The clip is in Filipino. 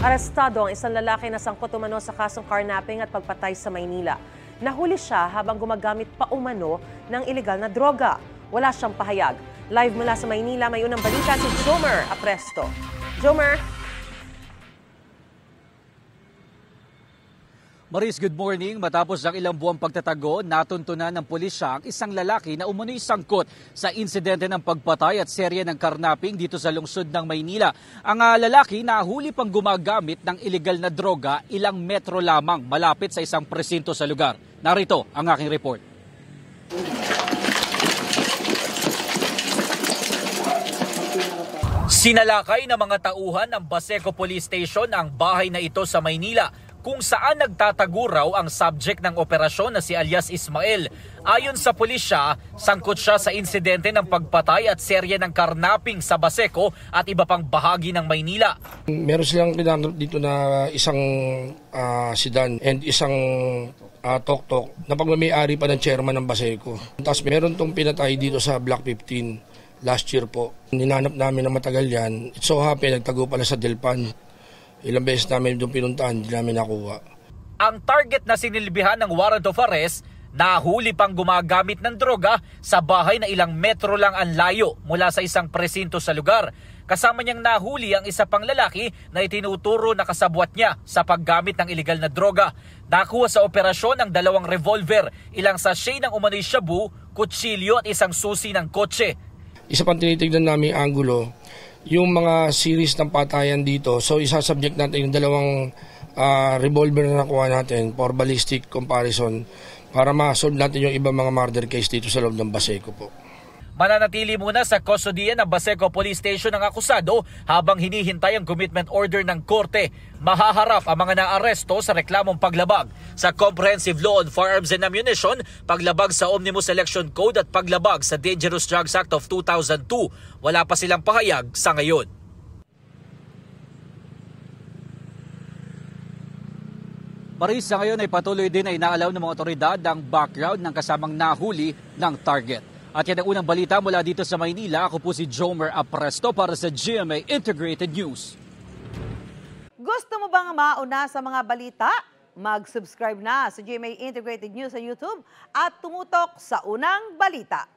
Arestado ang isang lalaki na sangkot umano sa kasong carnapping at pagpatay sa Maynila. Nahuli siya habang gumagamit pa umano ng ilegal na droga. Wala siyang pahayag. Live mula sa Maynila, may unang balita si Jomer Apresto. Jomer. Maris, good morning. Matapos ng ilang buwang pagtatago, natuntunan ng pulisya ang isang lalaki na umano'y sangkot sa insidente ng pagpatay at serye ng karnaping dito sa lungsod ng Maynila. Ang lalaki nahuli pang gumagamit ng ilegal na droga ilang metro lamang malapit sa isang presinto sa lugar. Narito ang aking report. Sinalakay ng mga tauhan ng Baseco Police Station ang bahay na ito sa Maynila, kung saan nagtatago raw ang subject ng operasyon na si alias Ismael. Ayon sa pulisya, sangkot siya sa insidente ng pagpatay at serye ng karnaping sa Baseco at iba pang bahagi ng Maynila. Meron silang kinanap dito na isang sedan and isang tok-tok na pagmamayari pa ng chairman ng Baseco. Tapos meron tong pinatay dito sa Block 15 last year po. Ninanap namin na matagal yan. It so happy, nagtago pala sa Delpan. Ilang beses namin doon pinuntahan, hindi namin nakuha. Ang target na sinilbihan ng warrant of arrest, nahuli pang gumagamit ng droga sa bahay na ilang metro lang ang layo mula sa isang presinto sa lugar. Kasama niyang nahuli ang isa pang lalaki na itinuturo na kasabwat niya sa paggamit ng ilegal na droga. Nakuha sa operasyon ang 2 revolver, ilang sachet ng umano'y shabu, kutsilyo at isang susi ng kotse. Isa pang tinitignan namin angulo, yung mga series ng patayan dito. So isasubject natin yung 2 revolver na nakuha natin for ballistic comparison para ma-solve natin yung ibang mga murder case dito sa loob ng Baseco po. Mananatili muna sa kustodiya ng Baseco Police Station ang akusado habang hinihintay ang commitment order ng korte. Mahaharap ang mga naaresto sa reklamong paglabag sa Comprehensive Law on Firearms and Ammunition, paglabag sa Omnibus Election Code at paglabag sa Dangerous Drugs Act of 2002. Wala pa silang pahayag sa ngayon. Maris, sa ngayon ay patuloy din na inaalaw ng mga otoridad ang background ng kasamang nahuli ng target. At yan ang unang balita mula dito sa Maynila. Ako po si Jomer Apresto para sa GMA Integrated News. Gusto mo bang mauna sa mga balita? Mag-subscribe na sa GMA Integrated News sa YouTube at tumutok sa unang balita.